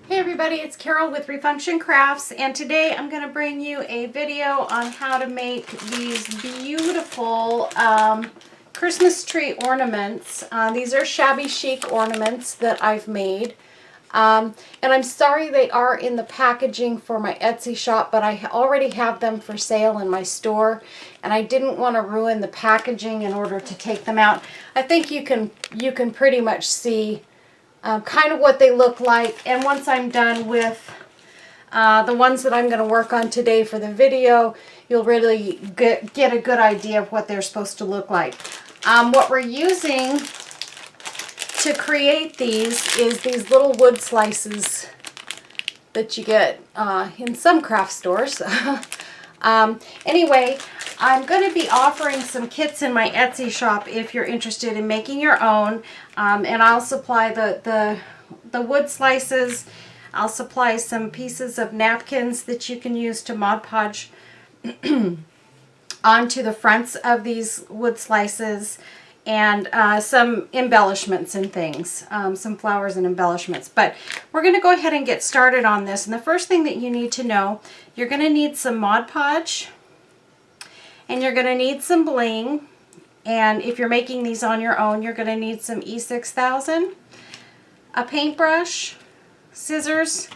Hey everybody, it's Carol with Refunction Crafts, and today I'm going to bring you a video on how to make these beautiful Christmas tree ornaments. These are shabby chic ornaments that I've made. And I'm sorry they are in the packaging for my Etsy shop, but I already have them for sale in my store, and I didn't want to ruin the packaging in order to take them out. I think you can pretty much see kind of what they look like, and once I'm done with the ones that I'm going to work on today for the video, you'll really get a good idea of what they're supposed to look like. What we're using to create these is these little wood slices that you get in some craft stores. Anyway, I'm going to be offering some kits in my Etsy shop if you're interested in making your own, and I'll supply the wood slices. I'll supply some pieces of napkins that you can use to Mod Podge onto the fronts of these wood slices, and some embellishments and things, some flowers and embellishments. But we're going to go ahead and get started on this. And the first thing that you need to know, you're going to need some Mod Podge, and you're going to need some bling. And if you're making these on your own, you're going to need some E6000, a paintbrush, scissors,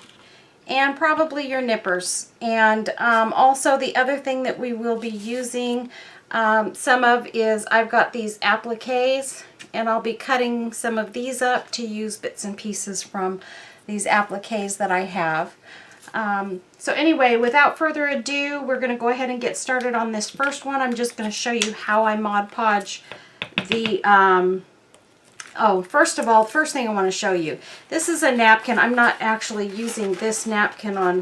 and probably your nippers. And also the other thing that we will be using some of is, I've got these appliques, and I'll be cutting some of these up to use bits and pieces from these appliques that I have. So anyway, without further ado, we're going to go ahead and get started on this first one. I'm just going to show you how I Mod Podge the, first of all, first thing I want to show you, this is a napkin. I'm not actually using this napkin on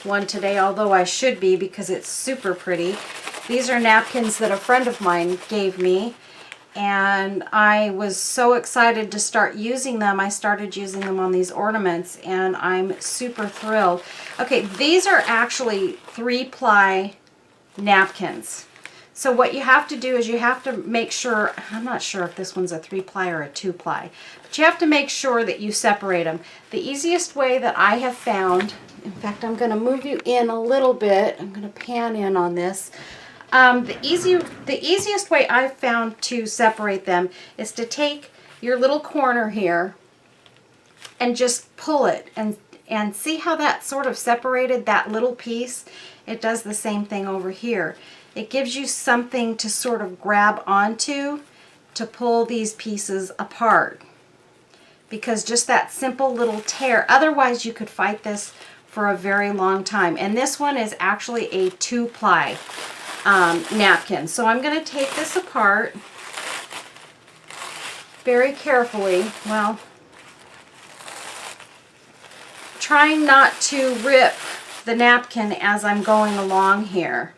one today, although I should be because it's super pretty. These are napkins that a friend of mine gave me, and I was so excited to start using them. I started using them on these ornaments, and I'm super thrilled. Okay, these are actually 3-ply napkins. So what you have to do is you have to make sure, I'm not sure if this one's a 3-ply or a 2-ply, but you have to make sure that you separate them. The easiest way that I have found, in fact, I'm going to move you in a little bit. I'm going to pan in on this. The easiest way I've found to separate them is to take your little corner here and just pull it, and see how that sort of separated that little piece? It does the same thing over here. It gives you something to sort of grab onto to pull these pieces apart, because just that simple little tear, otherwise you could fight this for a very long time. And this one is actually a 2-ply napkin. So I'm going to take this apart very carefully, well, trying not to rip the napkin as I'm going along here.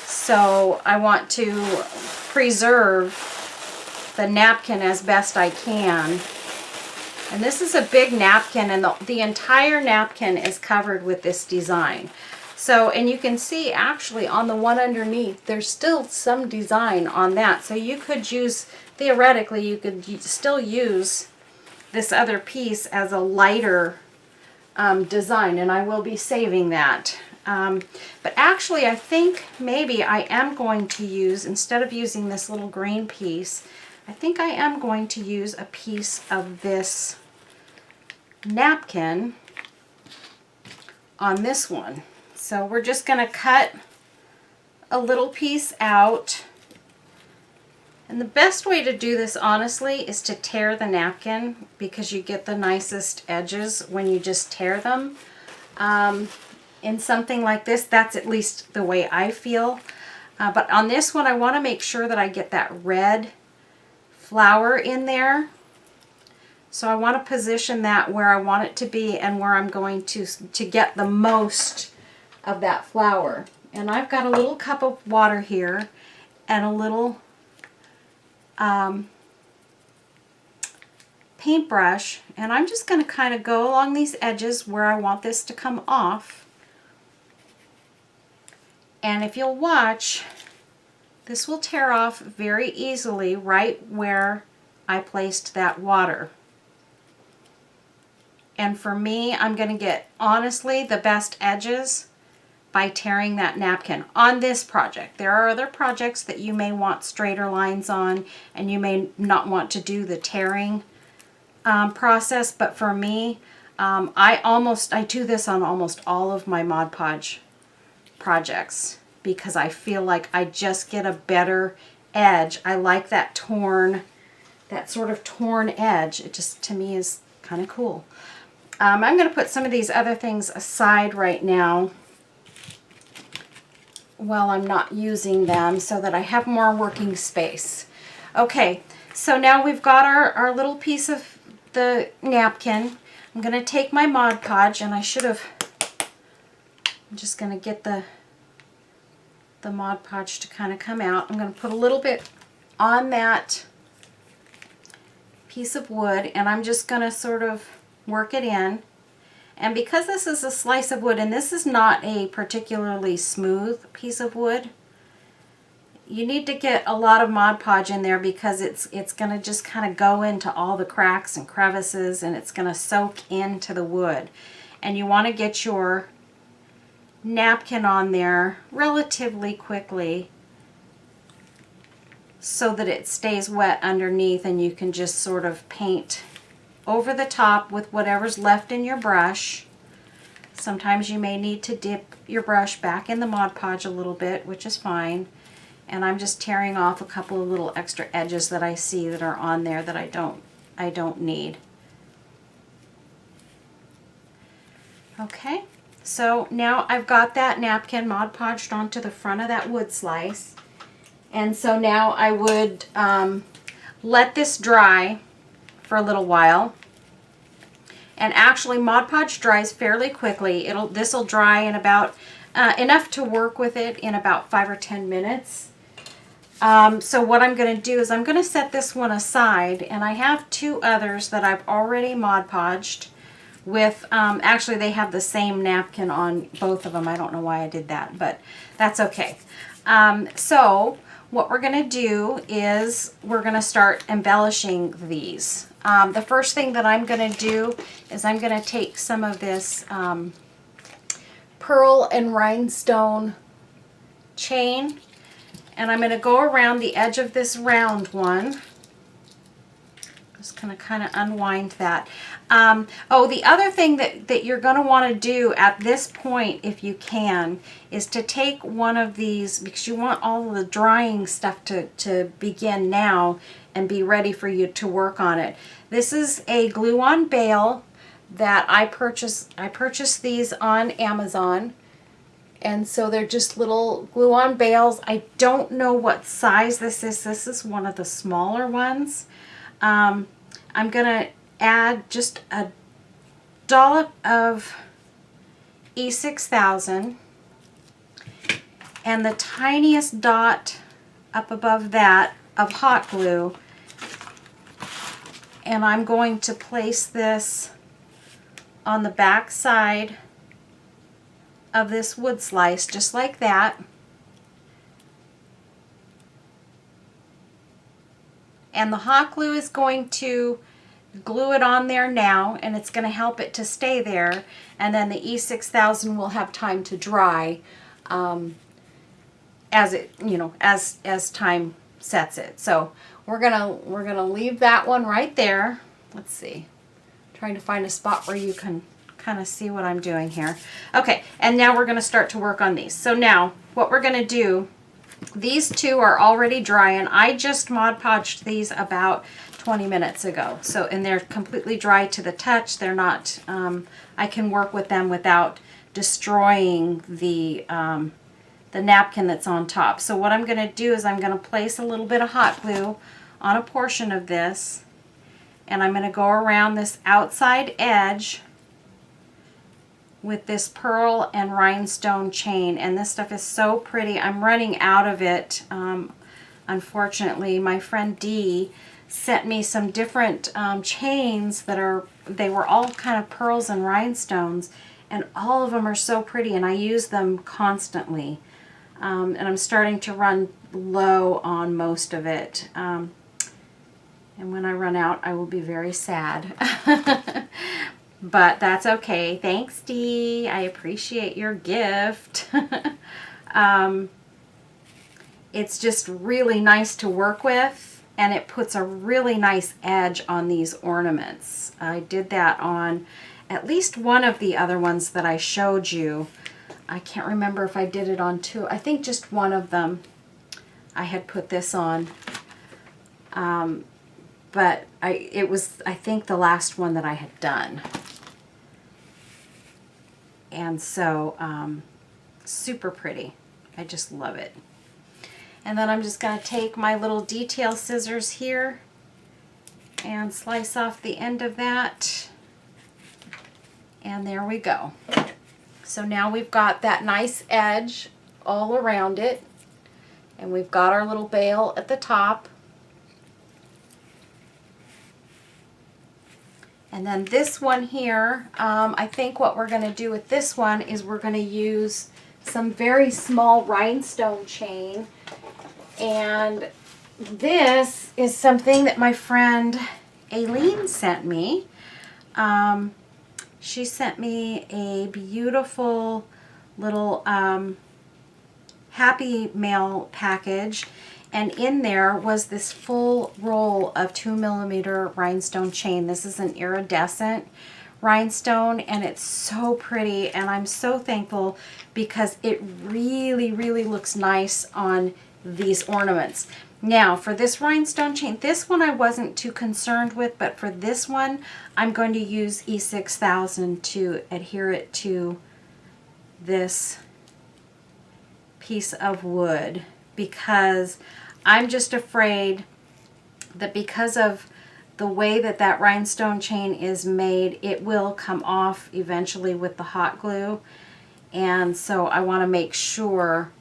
So I want to preserve the napkin as best I can. And this is a big napkin, and the entire napkin is covered with this design. So, and you can see actually on the one underneath, there's still some design on that. So you could use, theoretically, you could still use this other piece as a lighter design, and I will be saving that. But actually, I think maybe I am going to use, instead of using this little green piece, I think I am going to use a piece of this napkin on this one. So we're just going to cut a little piece out. And the best way to do this, honestly, is to tear the napkin, because you get the nicest edges when you just tear them. In something like this, that's at least the way I feel. But on this one, I want to make sure that I get that red flower in there. So I want to position that where I want it to be and where I'm going to get the most of that flower. And I've got a little cup of water here and a little paintbrush, and I'm just going to kind of go along these edges where I want this to come off. And if you'll watch, this will tear off very easily right where I placed that water. And for me, I'm going to get, honestly, the best edges by tearing that napkin on this project. There are other projects that you may want straighter lines on, and you may not want to do the tearing process, but for me, I do this on almost all of my Mod Podge projects because I feel like I just get a better edge. I like that torn, that sort of torn edge. It just, to me, is kind of cool. I'm going to put some of these other things aside right now while I'm not using them so that I have more working space. Okay, so now we've got our little piece of the napkin. I'm going to take my Mod Podge, and I'm just going to get the Mod Podge to kind of come out. I'm going to put a little bit on that piece of wood, and I'm just going to sort of work it in. And because this is a slice of wood, and this is not a particularly smooth piece of wood, you need to get a lot of Mod Podge in there because it's going to just kind of go into all the cracks and crevices, and it's going to soak into the wood. And you want to get your napkin on there relatively quickly so that it stays wet underneath, and you can just sort of paint over the top with whatever's left in your brush. Sometimes you may need to dip your brush back in the Mod Podge a little bit, which is fine. And I'm just tearing off a couple of little extra edges that I see that are on there that I don't need. Okay, so now I've got that napkin Mod Podged onto the front of that wood slice. And so now I would let this dry for a little while. And actually, Mod Podge dries fairly quickly. This will dry in about enough to work with it in about 5 or 10 minutes. So what I'm going to do is I'm going to set this one aside, and I have two others that I've already Mod Podged with. Actually, they have the same napkin on both of them. I don't know why I did that, but that's okay. So what we're going to do is we're going to start embellishing these. The first thing that I'm going to do is I'm going to take some of this pearl and rhinestone chain, and I'm going to go around the edge of this round one. Just going to kind of unwind that. Oh, the other thing that you're going to want to do at this point, if you can, is to take one of these, because you want all of the drying stuff to begin now and be ready for you to work on it. This is a glue-on bale that I purchased. I purchased these on Amazon. And so they're just little glue-on bales. I don't know what size this is. This is one of the smaller ones. I'm going to add just a dollop of E6000 and the tiniest dot up above that of hot glue. And I'm going to place this on the back side of this wood slice, just like that. And the hot glue is going to glue it on there now, and it's going to help it to stay there. And then the E6000 will have time to dry as it, as time sets it. So we're gonna leave that one right there. Let's see. Trying to find a spot where you can kind of see what I'm doing here. Okay, and now we're going to start to work on these. So now what we're going to do, these two are already dry, and I just Mod Podged these about 20 minutes ago. So, and they're completely dry to the touch. They're not, I can work with them without destroying the napkin that's on top. So what I'm going to do is I'm going to place a little bit of hot glue on a portion of this, and I'm going to go around this outside edge with this pearl and rhinestone chain. And this stuff is so pretty. I'm running out of it. Unfortunately, my friend Dee sent me some different chains that they were all kind of pearls and rhinestones, and all of them are so pretty, and I use them constantly. And I'm starting to run low on most of it. And when I run out, I will be very sad. but that's okay. Thanks, Dee. I appreciate your gift. It's just really nice to work with, and it puts a really nice edge on these ornaments. I did that on at least one of the other ones that I showed you. I can't remember if I did it on two. I think just one of them I had put this on. But it was, I think, the last one that I had done. And so, super pretty. I just love it. And then I'm just going to take my little detail scissors here and slice off the end of that. And there we go. So now we've got that nice edge all around it. And we've got our little bail at the top. And then this one here, I think what we're going to do with this one is we're going to use some very small rhinestone chain. And this is something that my friend Aileen sent me. She sent me a beautiful little Happy Mail package. And in there was this full roll of 2mm rhinestone chain. This is an iridescent rhinestone, and it's so pretty, and I'm so thankful because it really, really looks nice on these ornaments. Now, for this rhinestone chain, this one I wasn't too concerned with, but for this one, I'm going to use E6000 to adhere it to this piece of wood, because I'm just afraid that because of the way that that rhinestone chain is made, it will come off eventually with the hot glue. And so I want to make sure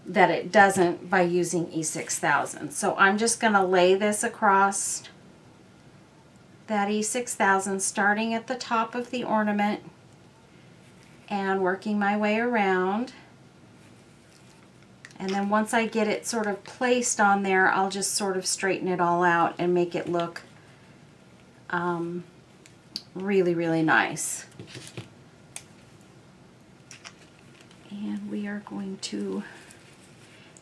that it doesn't by using E6000. So I'm just going to lay this across that E6000, starting at the top of the ornament and working my way around. And then once I get it sort of placed on there, I'll just sort of straighten it all out and make it look really, really nice. And we are going to,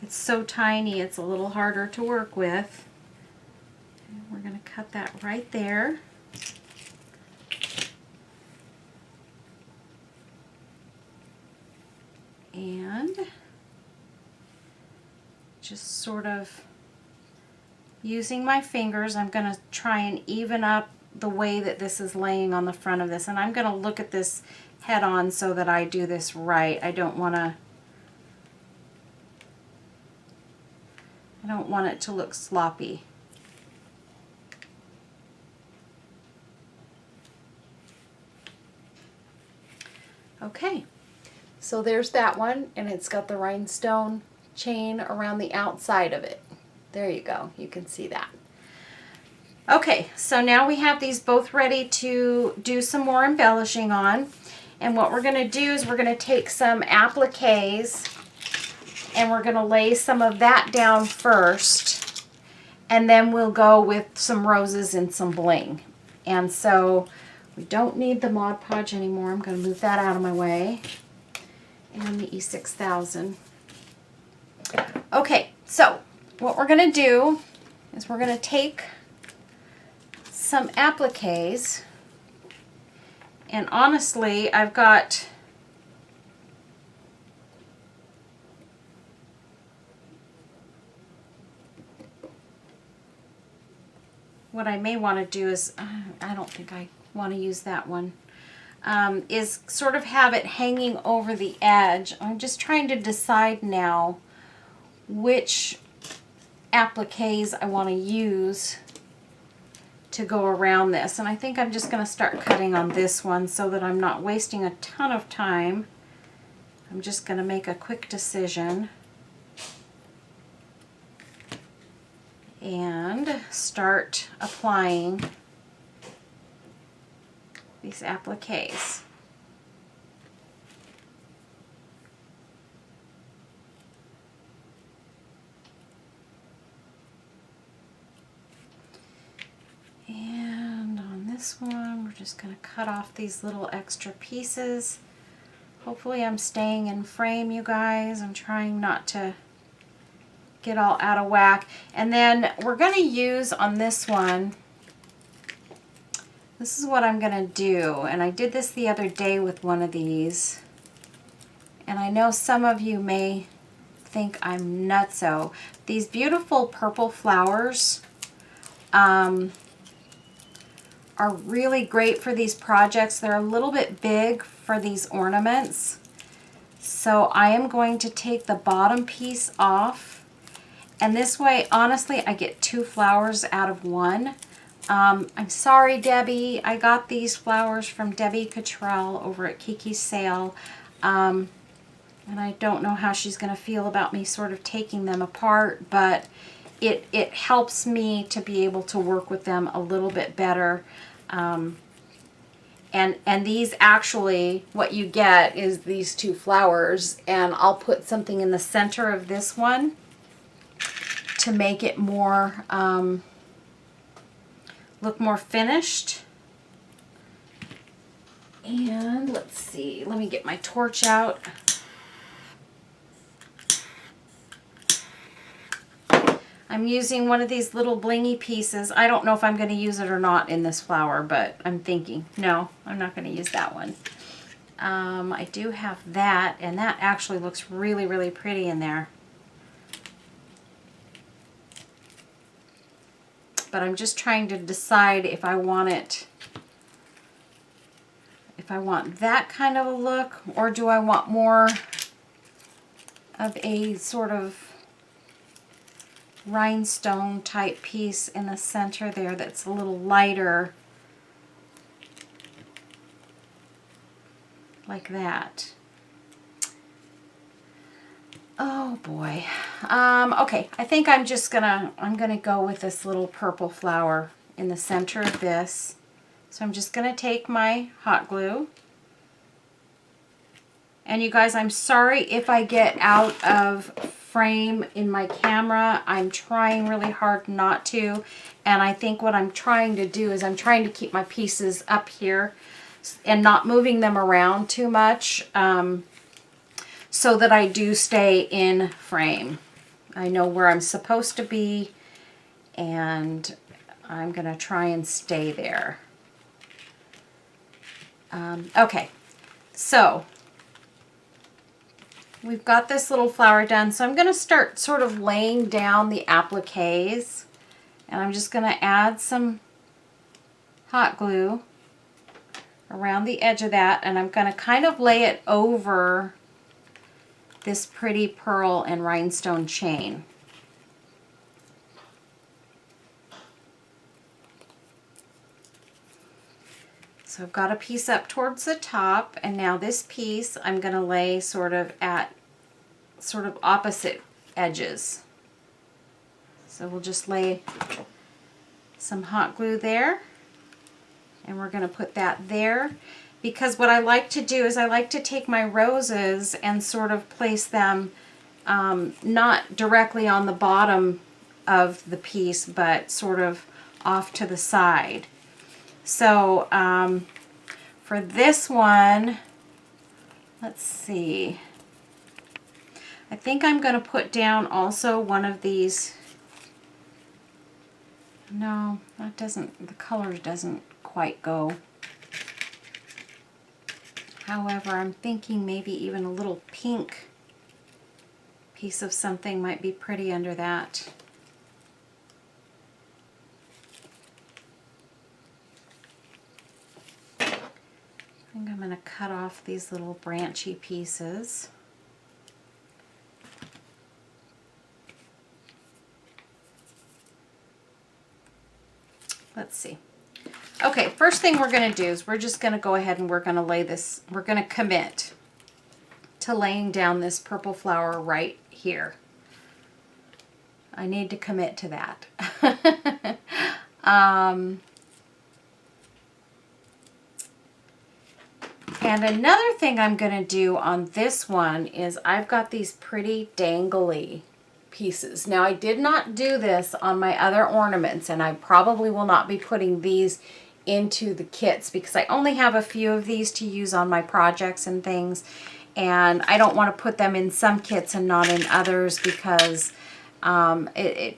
it's so tiny, it's a little harder to work with. And we're going to cut that right there. And just sort of using my fingers, I'm going to try and even up the way that this is laying on the front of this. And I'm going to look at this head on so that I do this right. I don't want it to look sloppy. Okay, so there's that one, and it's got the rhinestone chain around the outside of it. There you go, you can see that. Okay, so now we have these both ready to do some more embellishing on. And what we're going to do is we're going to take some appliques and we're going to lay some of that down first. And then we'll go with some roses and some bling. And so we don't need the Mod Podge anymore. I'm going to move that out of my way. And the E6000. Okay, so what we're going to do is we're going to take some appliques, and honestly, I've got what I may want to do is, I don't think I want to use that one, is sort of have it hanging over the edge. I'm just trying to decide now which appliques I want to use to go around this. And I think I'm just going to start cutting on this one so that I'm not wasting a ton of time. I'm just going to make a quick decision and start applying these appliques. And on this one, we're just going to cut off these little extra pieces. Hopefully I'm staying in frame, you guys. I'm trying not to get all out of whack. And then we're going to use on this one, this is what I'm going to do. And I did this the other day with one of these. And I know some of you may think I'm nutso. These beautiful purple flowers are really great for these projects. They're a little bit big for these ornaments. So I am going to take the bottom piece off. And this way, honestly, I get 2 flowers out of one. I'm sorry, Debbie. I got these flowers from Debbie Cottrell over at Kiki's Sale. And I don't know how she's going to feel about me sort of taking them apart, but it helps me to be able to work with them a little bit better. And these actually, what you get is these 2 flowers, and I'll put something in the center of this one to make it more, look more finished. And let's see, let me get my torch out. I'm using one of these little blingy pieces. I don't know if I'm going to use it or not in this flower, but I'm thinking, no, I'm not going to use that one. I do have that, and that actually looks really, really pretty in there. But I'm just trying to decide if I want it, if I want that kind of a look, or do I want more of a sort of rhinestone type piece in the center there that's a little lighter, like that. Oh boy. Okay, I think I'm just I'm gonna go with this little purple flower in the center of this. So I'm just gonna take my hot glue. And you guys, I'm sorry if I get out of frame in my camera. I'm trying really hard not to. And I think what I'm trying to do is I'm trying to keep my pieces up here and not moving them around too much, so that I do stay in frame. I know where I'm supposed to be, and I'm gonna try and stay there. Okay, so we've got this little flower done, so I'm gonna start sort of laying down the appliques, and I'm just gonna add some hot glue around the edge of that, and I'm gonna kind of lay it over this pretty pearl and rhinestone chain. So I've got a piece up towards the top, and now this piece I'm going to lay sort of at sort of opposite edges. So we'll just lay some hot glue there, and we're going to put that there. Because what I like to do is I like to take my roses and sort of place them not directly on the bottom of the piece, but sort of off to the side. So for this one, let's see. I think I'm going to put down also one of these. No, that doesn't, the color doesn't quite go. However, I'm thinking maybe even a little pink piece of something might be pretty under that. I think I'm going to cut off these little branchy pieces. Let's see. Okay, first thing we're going to do is we're just going to go ahead and we're going to lay this, we're going to commit to laying down this purple flower right here. I need to commit to that. And another thing I'm going to do on this one is I've got these pretty dangly pieces. Now I did not do this on my other ornaments, and I probably will not be putting these into the kits because I only have a few of these to use on my projects and things, and I don't want to put them in some kits and not in others because it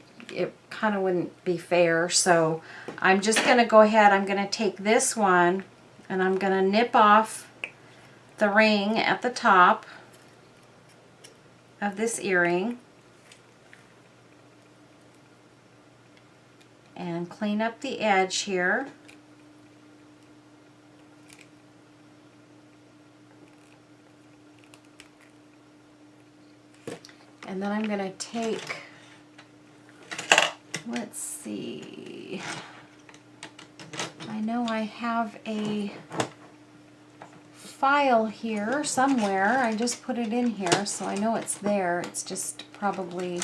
kind of wouldn't be fair. So I'm just going to go ahead, I'm going to take this one and I'm going to nip off the ring at the top of this earring and clean up the edge here. And then I'm going to take, let's see, I know I have a file here somewhere. I just put it in here, so I know it's there. It's just probably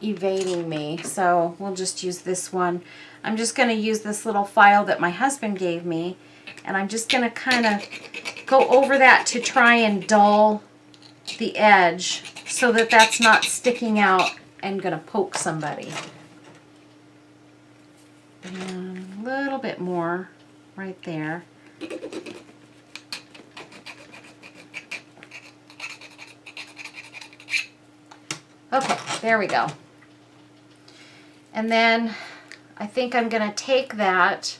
evading me, so we'll just use this one. I'm just going to use this little file that my husband gave me, and I'm just going to kind of go over that to try and dull the edge so that that's not sticking out and going to poke somebody. And a little bit more right there. Okay, there we go. And then I think I'm going to take that,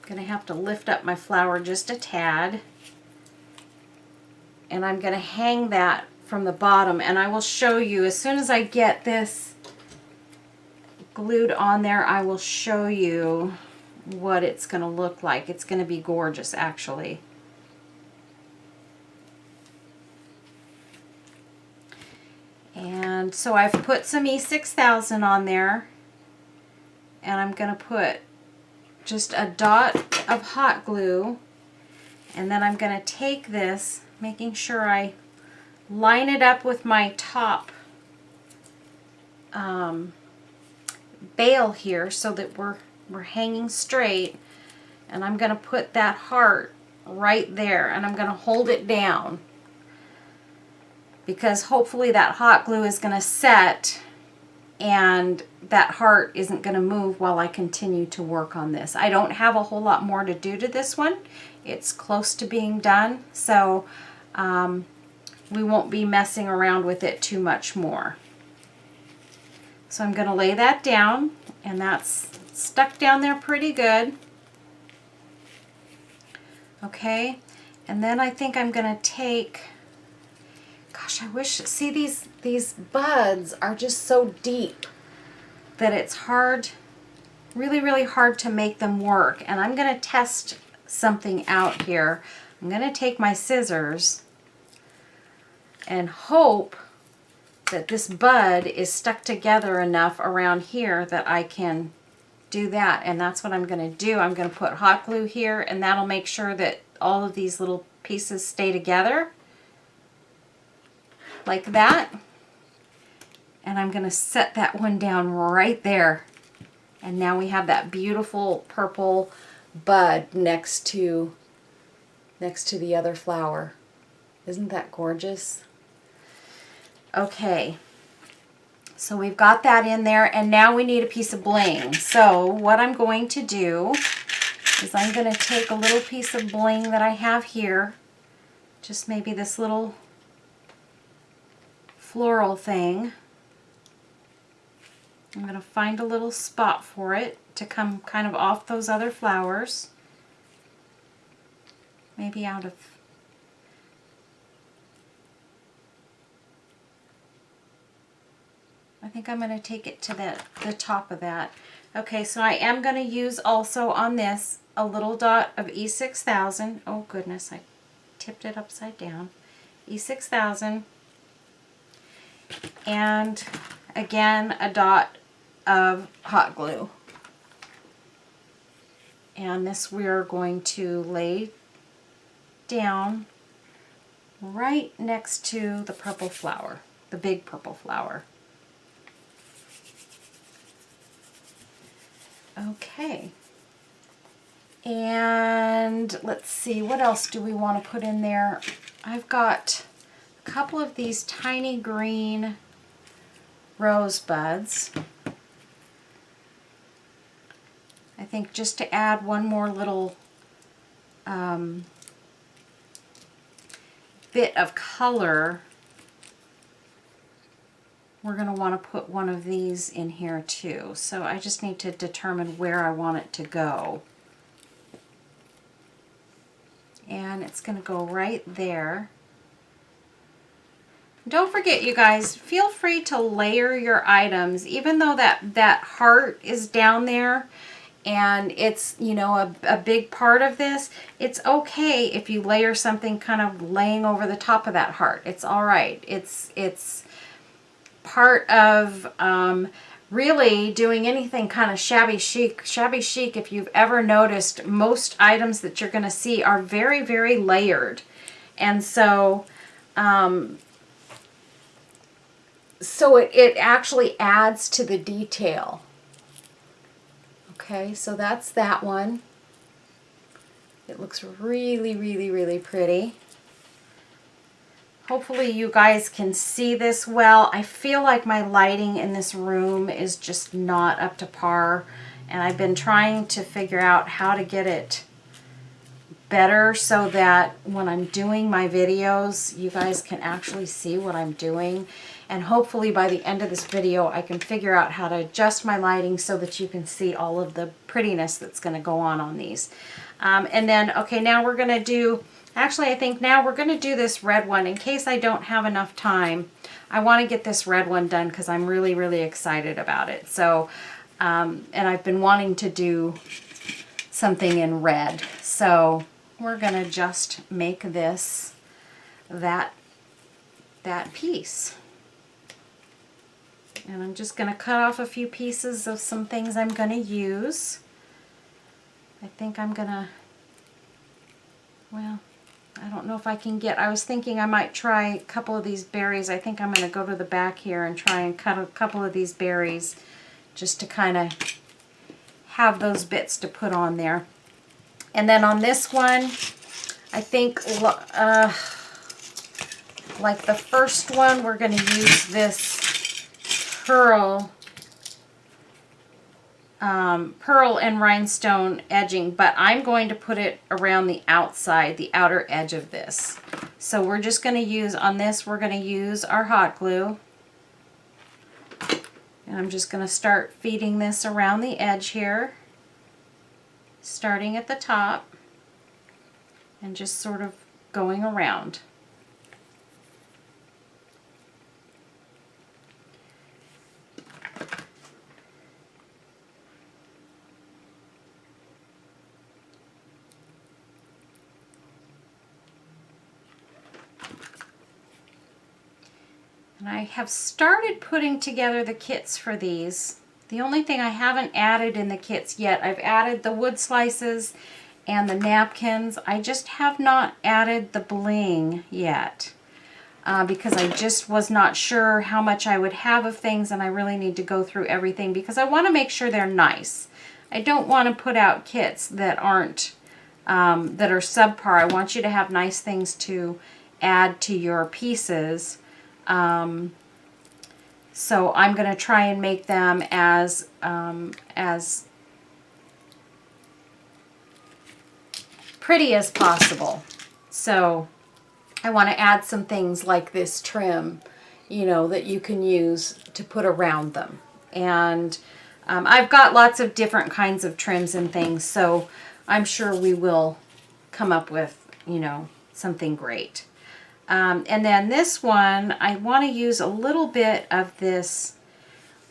I'm going to have to lift up my flower just a tad, and I'm going to hang that from the bottom, and I will show you as soon as I get this glued on there, I will show you what it's going to look like. It's going to be gorgeous, actually. And so I've put some E6000 on there, and I'm going to put just a dot of hot glue, and then I'm going to take this, making sure I line it up with my top bail here so that we're hanging straight, and I'm going to put that heart right there, and I'm going to hold it down because hopefully that hot glue is going to set and that heart isn't going to move while I continue to work on this. I don't have a whole lot more to do to this one. It's close to being done, so we won't be messing around with it too much more. So I'm going to lay that down, and that's stuck down there pretty good. Okay, and then I think I'm going to take, gosh, I wish, see these buds are just so deep that it's hard, really, really hard to make them work. And I'm going to test something out here. I'm going to take my scissors and hope that this bud is stuck together enough around here that I can do that. And that's what I'm going to do. I'm going to put hot glue here, and that'll make sure that all of these little pieces stay together like that. And I'm going to set that one down right there. And now we have that beautiful purple bud next to the other flower. Isn't that gorgeous? Okay, so we've got that in there, and now we need a piece of bling. So what I'm going to do is I'm going to take a little piece of bling that I have here, just maybe this little floral thing. I'm going to find a little spot for it to come kind of off those other flowers, maybe out of, I think I'm going to take it to the top of that. Okay, so I am going to use also on this a little dot of E6000. Oh goodness, I tipped it upside down. E6000. And again, a dot of hot glue. And this we're going to lay down right next to the purple flower, the big purple flower. Okay, and let's see, what else do we want to put in there? I've got a couple of these tiny green rosebuds. I think just to add one more little bit of color, we're going to want to put one of these in here too. So I just need to determine where I want it to go. And it's going to go right there. Don't forget, you guys, feel free to layer your items, even though that heart is down there and it's, you know, a big part of this. It's okay if you layer something kind of laying over the top of that heart. It's all right. It's part of really doing anything kind of shabby chic. Shabby chic, if you've ever noticed, most items that you're going to see are very, very layered. And so it actually adds to the detail. Okay, so that's that one. It looks really, really, really pretty. Hopefully you guys can see this well. I feel like my lighting in this room is just not up to par, and I've been trying to figure out how to get it better so that when I'm doing my videos, you guys can actually see what I'm doing. And hopefully by the end of this video, I can figure out how to adjust my lighting so that you can see all of the prettiness that's going to go on these. And then, okay, now we're going to do, actually I think now we're going to do this red one. In case I don't have enough time, I want to get this red one done because I'm really, really excited about it. So, and I've been wanting to do something in red. So we're going to just make this that piece. And I'm just going to cut off a few pieces of some things I'm going to use. I think I'm going to, well, I don't know if I can get, I was thinking I might try a couple of these berries. I think I'm going to go to the back here and try and cut a couple of these berries just to kind of have those bits to put on there. And then on this one, I think like the first one, we're going to use this pearl and rhinestone edging, but I'm going to put it around the outside, the outer edge of this. So we're just going to use, on this, we're going to use our hot glue. And I'm just going to start feeding this around the edge here, starting at the top and just sort of going around. And I have started putting together the kits for these. The only thing I haven't added in the kits yet, I've added the wood slices and the napkins. I just have not added the bling yet because I just was not sure how much I would have of things, and I really need to go through everything because I want to make sure they're nice. I don't want to put out kits that aren't, that are subpar. I want you to have nice things to add to your pieces. So I'm going to try and make them as pretty as possible. So I want to add some things like this trim, you know, that you can use to put around them. And I've got lots of different kinds of trims and things, so I'm sure we will come up with, you know, something great. And then this one, I want to use a little bit of this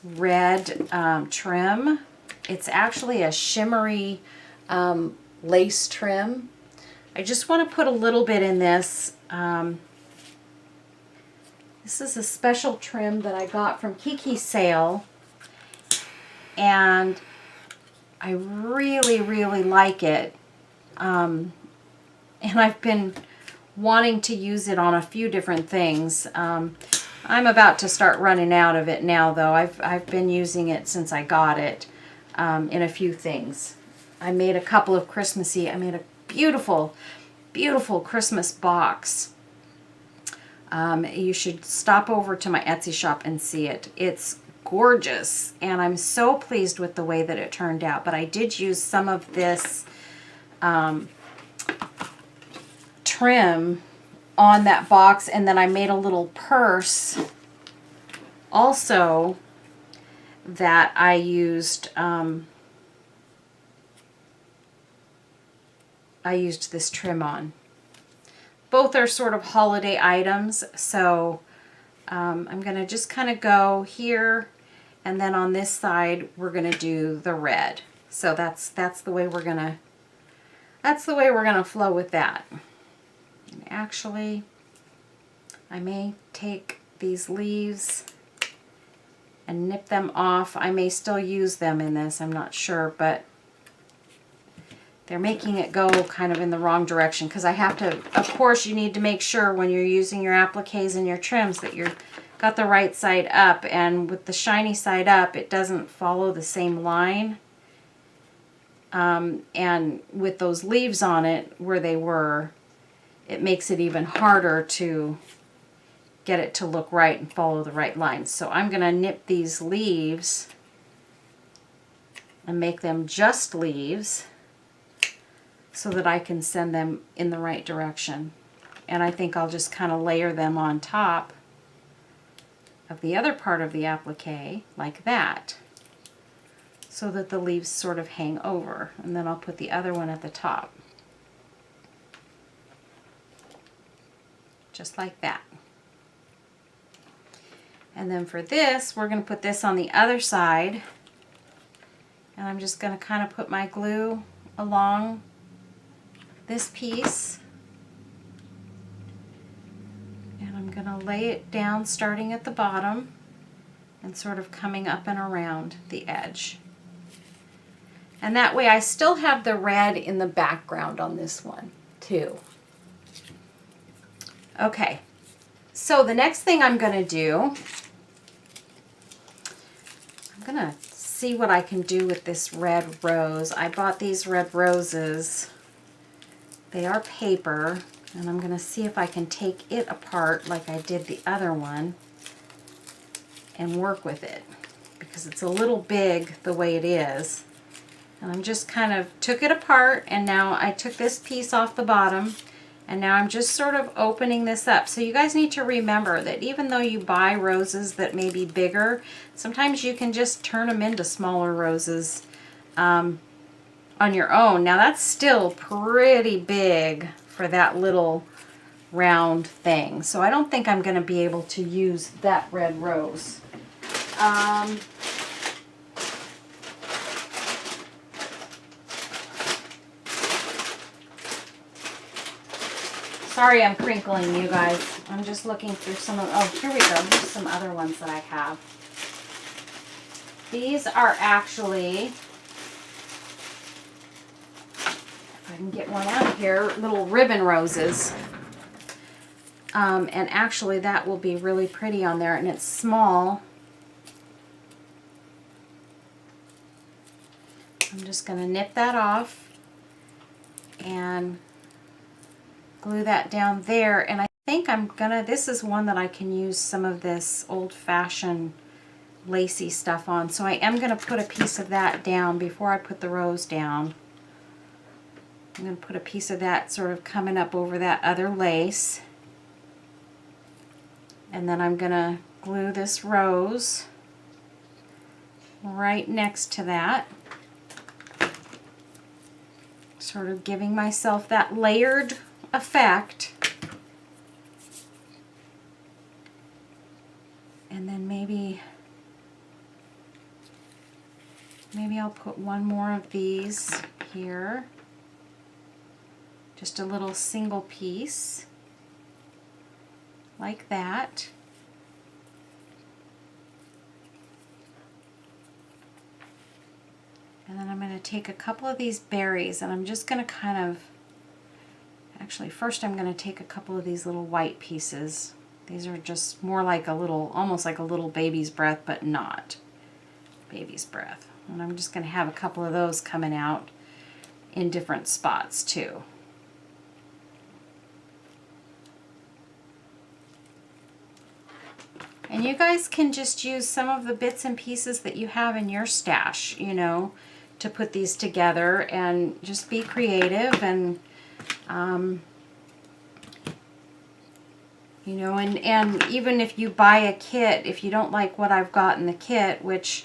red trim. It's actually a shimmery lace trim. I just want to put a little bit in this. This is a special trim that I got from Kiki's sale, and I really, really like it. And I've been wanting to use it on a few different things. I'm about to start running out of it now, though. I've been using it since I got it in a few things. I made a couple of Christmassy, I made a beautiful, beautiful Christmas box. You should stop over to my Etsy shop and see it. It's gorgeous, and I'm so pleased with the way that it turned out. But I did use some of this trim on that box, and then I made a little purse also that I used this trim on. Both are sort of holiday items, so I'm going to just kind of go here, and then on this side we're going to do the red. So that's the way we're going to flow with that. And actually, I may take these leaves and nip them off. I may still use them in this, I'm not sure, but they're making it go kind of in the wrong direction, because I have to, of course, you need to make sure when you're using your appliques and your trims that you've got the right side up, and with the shiny side up, it doesn't follow the same line. And with those leaves on it where they were, it makes it even harder to get it to look right and follow the right lines. So I'm going to nip these leaves and make them just leaves so that I can send them in the right direction. And I think I'll just kind of layer them on top of the other part of the applique like that, so that the leaves sort of hang over. And then I'll put the other one at the top. Just like that. And then for this, we're going to put this on the other side. And I'm just going to kind of put my glue along this piece. And I'm going to lay it down starting at the bottom and sort of coming up and around the edge. And that way I still have the red in the background on this one too. Okay, so the next thing I'm going to do, I'm going to see what I can do with this red rose. I bought these red roses. They are paper, and I'm going to see if I can take it apart like I did the other one and work with it, because it's a little big the way it is. And I'm just kind of took it apart, and now I took this piece off the bottom, and now I'm just sort of opening this up. So you guys need to remember that even though you buy roses that may be bigger, sometimes you can just turn them into smaller roses on your own. Now that's still pretty big for that little round thing. So I don't think I'm going to be able to use that red rose. Sorry I'm crinkling, you guys. I'm just looking through some of, oh, here we go. Here's some other ones that I have. These are actually, if I can get one out of here, little ribbon roses. And actually that will be really pretty on there, and it's small. I'm just going to nip that off and glue that down there. And I think I'm gonna, this is one that I can use some of this old-fashioned lacy stuff on. So I am gonna put a piece of that down before I put the rose down. I'm gonna put a piece of that sort of coming up over that other lace. And then I'm gonna glue this rose right next to that. Sort of giving myself that layered effect. And then maybe I'll put one more of these here. Just a little single piece like that. And then I'm going to take a couple of these berries, and I'm just going to kind of, actually first I'm going to take a couple of these little white pieces. These are just more like a little, almost like a little baby's breath, but not baby's breath. And I'm just going to have a couple of those coming out in different spots too. And you guys can just use some of the bits and pieces that you have in your stash, you know, to put these together, and just be creative. And you know, and even if you buy a kit, if you don't like what I've got in the kit, which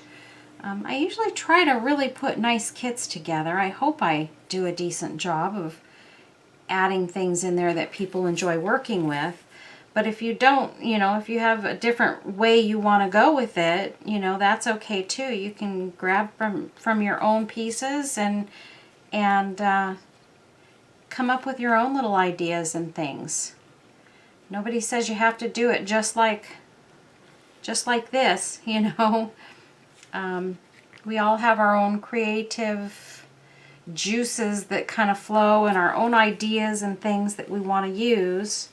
I usually try to really put nice kits together. I hope I do a decent job of adding things in there that people enjoy working with. But if you don't, you know, if you have a different way you want to go with it, you know, that's okay too. You can grab from your own pieces and come up with your own little ideas and things. Nobody says you have to do it just like this, you know. We all have our own creative juices that kind of flow, and our own ideas and things that we want to use.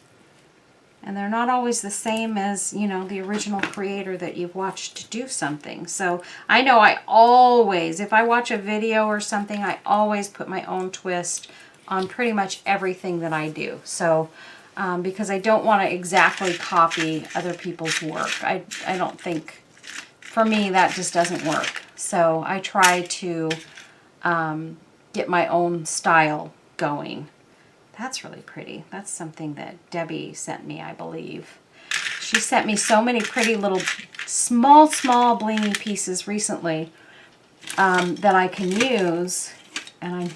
And they're not always the same as, you know, the original creator that you've watched do something. So I know I always, if I watch a video or something, I always put my own twist on pretty much everything that I do. So because I don't want to exactly copy other people's work. I don't think, for me, that just doesn't work. So I try to get my own style going. That's really pretty. That's something that Debbie sent me, I believe. She sent me so many pretty little small blingy pieces recently that I can use, and I'm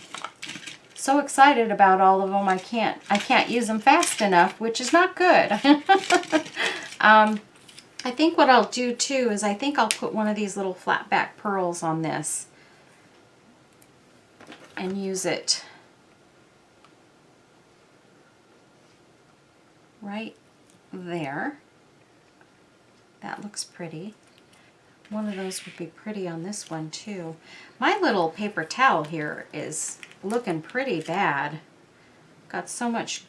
so excited about all of them. I can't use them fast enough, which is not good. I think what I'll do too is I think I'll put one of these little flat back pearls on this and use it right there. That looks pretty. One of those would be pretty on this one too. My little paper towel here is looking pretty bad. Got so much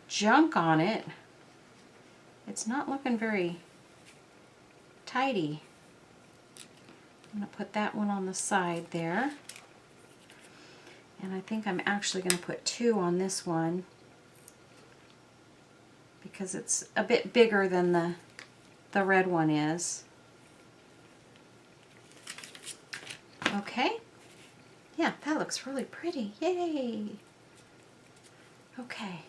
junk on it. It's not looking very tidy. I'm going to put that one on the side there. And I think I'm actually going to put two on this one, because it's a bit bigger than the red one is. Okay. Yeah, that looks really pretty. Yay! Okay.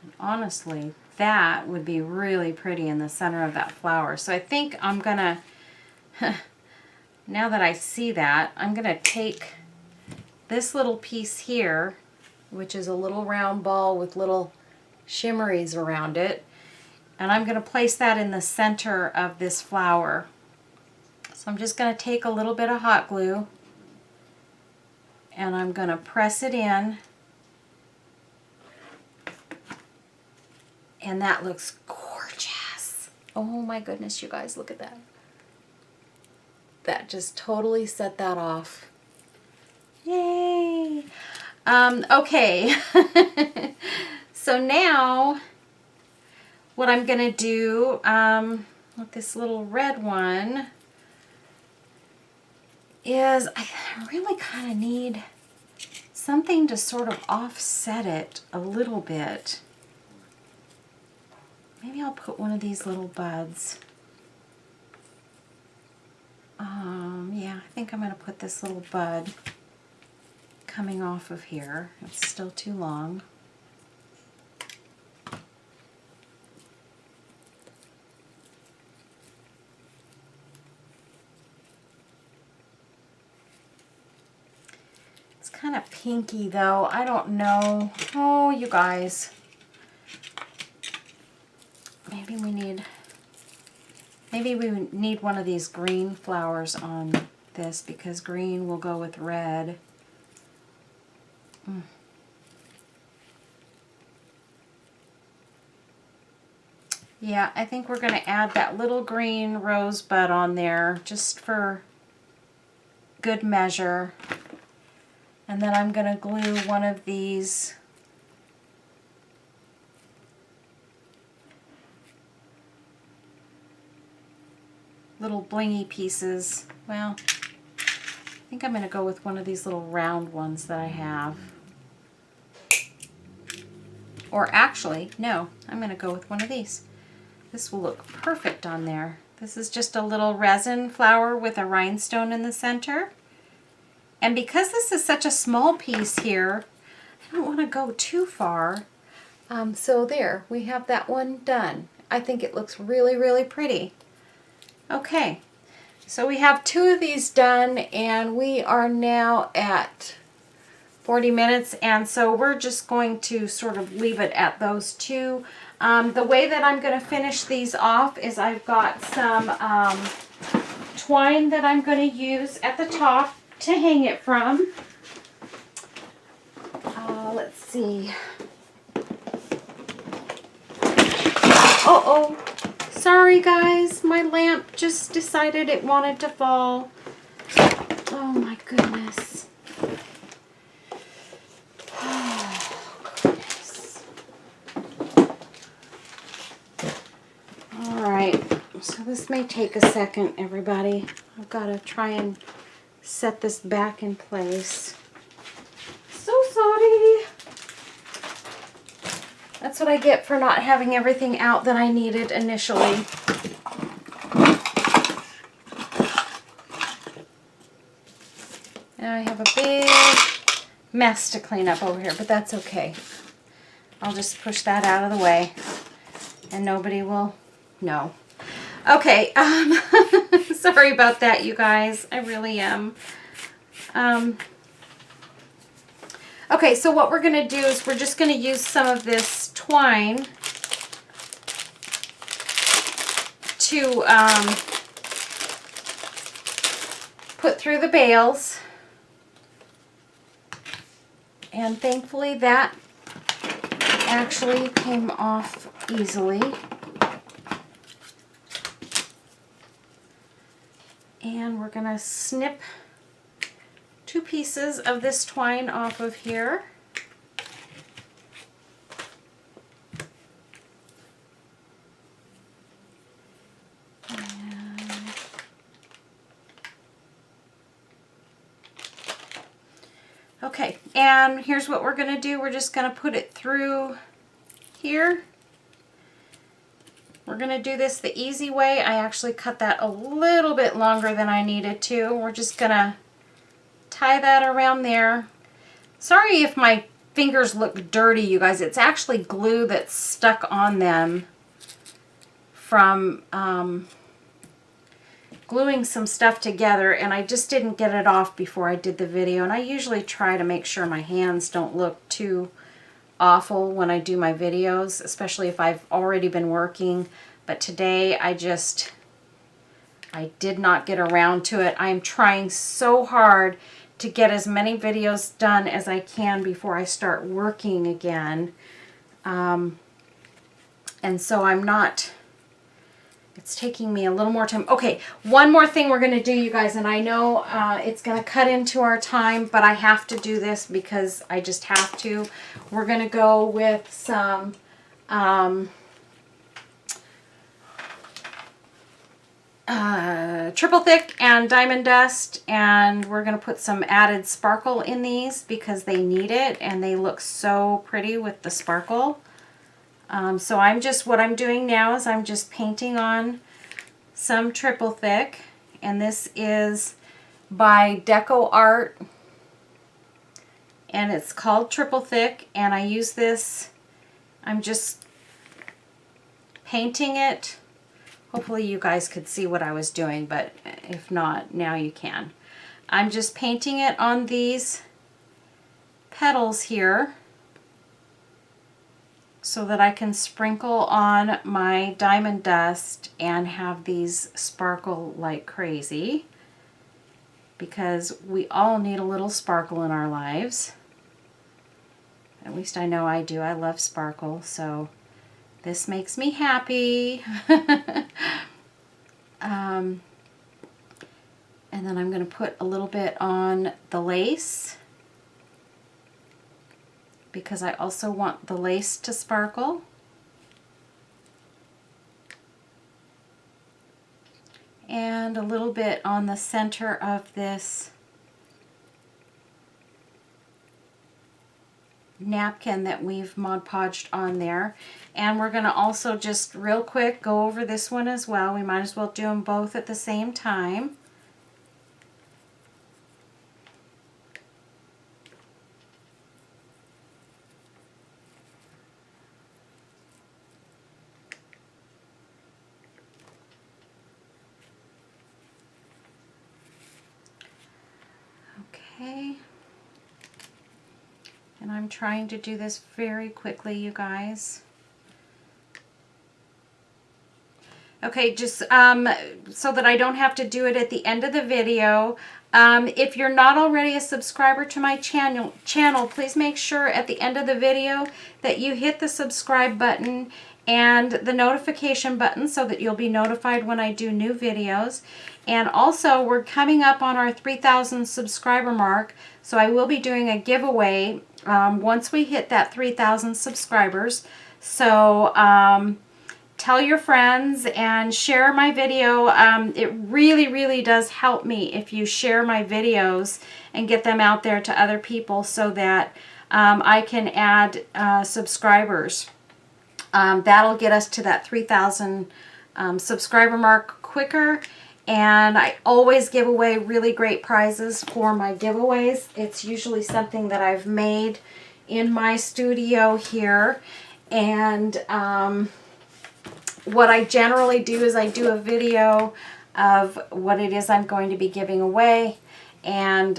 And honestly, that would be really pretty in the center of that flower. So I think I'm gonna, now that I see that, I'm gonna take this little piece here, which is a little round ball with little shimmeries around it, and I'm going to place that in the center of this flower. So I'm just going to take a little bit of hot glue and I'm going to press it in, and that looks gorgeous. Oh my goodness, you guys, look at that. That just totally set that off. Yay! Okay, so now what I'm going to do with this little red one is I really kind of need something to sort of offset it a little bit. Maybe I'll put one of these little buds. Yeah, I think I'm going to put this little bud coming off of here. It's still too long. It's kind of pinky though. I don't know. Oh, you guys. Maybe we need one of these green flowers on this, because green will go with red. Yeah, I think we're going to add that little green rosebud on there just for good measure. And then I'm going to glue one of these little blingy pieces. Well, I think I'm going to go with one of these little round ones that I have. Or actually, no, I'm going to go with one of these. This will look perfect on there. This is just a little resin flower with a rhinestone in the center. And because this is such a small piece here, I don't want to go too far. So there, we have that one done. I think it looks really, really pretty. Okay, so we have 2 of these done, and we are now at 40 minutes, and so we're just going to sort of leave it at those 2. The way that I'm going to finish these off is I've got some twine that I'm going to use at the top to hang it from. Let's see. Uh-oh. Sorry, guys. My lamp just decided it wanted to fall. Oh, my goodness. Oh, goodness. All right. So this may take a second, everybody. I've got to try and set this back in place. So sorry. That's what I get for not having everything out that I needed initially. Now I have a big mess to clean up over here, but that's okay. I'll just push that out of the way and nobody will know. Okay, sorry about that, you guys. I really am. Okay, so what we're going to do is we're just going to use some of this twine to put through the bales. And thankfully that actually came off easily. And we're going to snip 2 pieces of this twine off of here. Okay, and here's what we're going to do. We're just going to put it through here. We're going to do this the easy way. I actually cut that a little bit longer than I needed to. We're just going to tie that around there. Sorry if my fingers look dirty, you guys. It's actually glue that's stuck on them from gluing some stuff together, and I just didn't get it off before I did the video. And I usually try to make sure my hands don't look too awful when I do my videos, especially if I've already been working. But today I did not get around to it. I'm trying so hard to get as many videos done as I can before I start working again. And so it's taking me a little more time. Okay, one more thing we're going to do, you guys, and I know it's going to cut into our time, but I have to do this because I just have to. We're going to go with some triple thick and diamond dust, and we're going to put some added sparkle in these because they need it, and they look so pretty with the sparkle. So what I'm doing now is I'm just painting on some triple thick, and this is by Deco Art, and it's called triple thick, and I use this, I'm just painting it. Hopefully you guys could see what I was doing, but if not, now you can. I'm just painting it on these petals here, so that I can sprinkle on my diamond dust and have these sparkle like crazy, because we all need a little sparkle in our lives. At least I know I do. I love sparkle, so this makes me happy. And then I'm going to put a little bit on the lace, because I also want the lace to sparkle. And a little bit on the center of this napkin that we've Mod Podged on there. And we're going to also just real quick go over this one as well. We might as well do them both at the same time. Okay. And I'm trying to do this very quickly, you guys. Okay, just so that I don't have to do it at the end of the video. If you're not already a subscriber to my channel, please make sure at the end of the video that you hit the subscribe button and the notification button so that you'll be notified when I do new videos. And also, we're coming up on our 3,000 subscriber mark, so I will be doing a giveaway once we hit that 3,000 subscribers. So tell your friends and share my video. It really, really does help me if you share my videos and get them out there to other people so that I can add subscribers. That'll get us to that 3,000 subscriber mark quicker. And I always give away really great prizes for my giveaways. It's usually something that I've made in my studio here. And what I generally do is I do a video of what it is I'm going to be giving away. And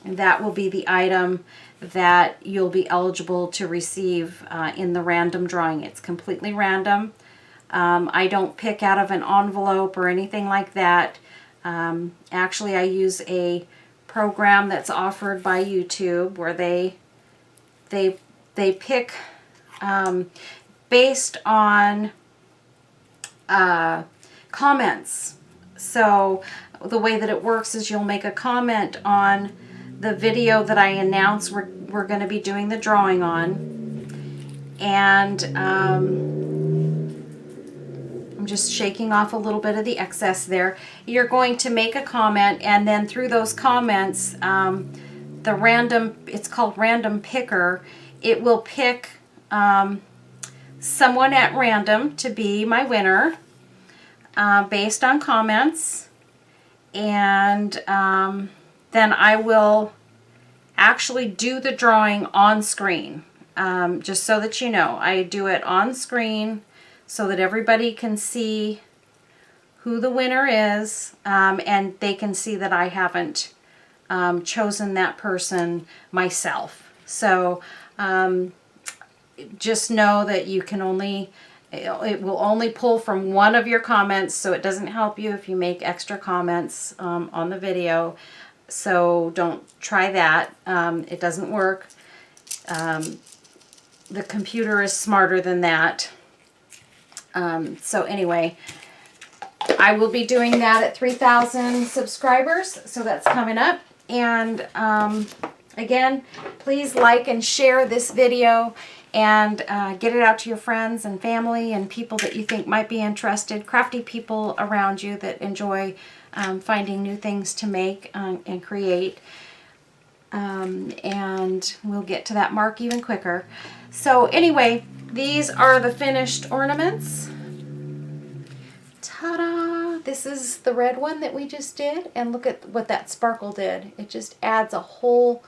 that will be the item that you'll be eligible to receive in the random drawing. It's completely random. I don't pick out of an envelope or anything like that. Actually, I use a program that's offered by YouTube where they pick based on comments. So the way that it works is you'll make a comment on the video that I announce we're going to be doing the drawing on, and I'm just shaking off a little bit of the excess there. You're going to make a comment, and then through those comments, it's called Random Picker, it will pick someone at random to be my winner based on comments. And then I will actually do the drawing on screen. Just so that you know, I do it on screen so that everybody can see who the winner is, and they can see that I haven't chosen that person myself. So just know that you can only, it will only pull from one of your comments, so it doesn't help you if you make extra comments on the video. So don't try that. It doesn't work. The computer is smarter than that. So anyway, I will be doing that at 3,000 subscribers, so that's coming up. And again, please like and share this video and get it out to your friends and family and people that you think might be interested, crafty people around you that enjoy finding new things to make and create. And we'll get to that mark even quicker. So anyway, these are the finished ornaments. Ta-da! This is the red one that we just did, and look at what that sparkle did. It just adds a whole,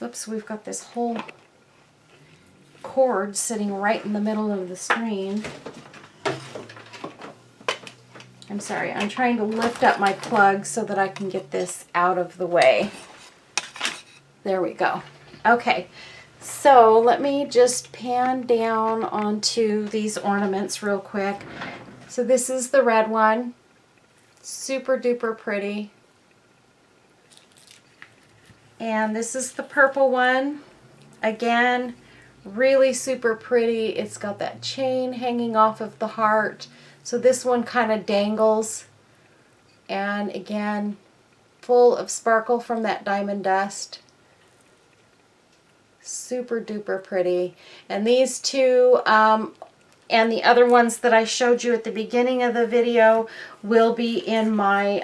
whoops, we've got this whole cord sitting right in the middle of the screen. I'm sorry, I'm trying to lift up my plug so that I can get this out of the way. There we go. Okay, so let me just pan down onto these ornaments real quick. So this is the red one. Super duper pretty. And this is the purple one. Again, really super pretty. It's got that chain hanging off of the heart. So this one kind of dangles. And again, full of sparkle from that diamond dust. Super duper pretty. And these two and the other ones that I showed you at the beginning of the video will be in my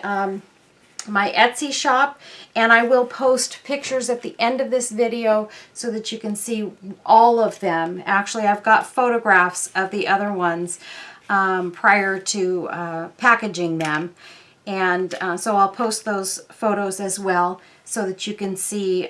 my Etsy shop, and I will post pictures at the end of this video so that you can see all of them. Actually, I've got photographs of the other ones prior to packaging them, and so I'll post those photos as well so that you can see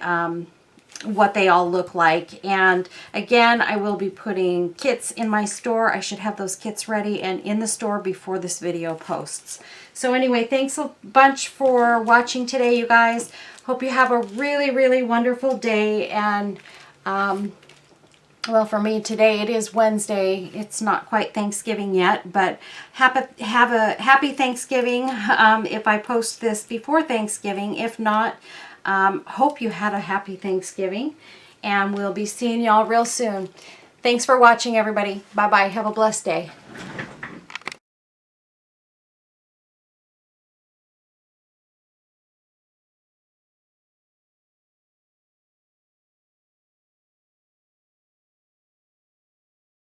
what they all look like. And again, I will be putting kits in my store. I should have those kits ready and in the store before this video posts. So anyway, thanks a bunch for watching today, you guys. Hope you have a really, really wonderful day. And well, for me today, it is Wednesday. It's not quite Thanksgiving yet, but have a happy Thanksgiving if I post this before Thanksgiving. If not, hope you had a happy Thanksgiving, and we'll be seeing y'all real soon. Thanks for watching, everybody. Bye-bye. Have a blessed day.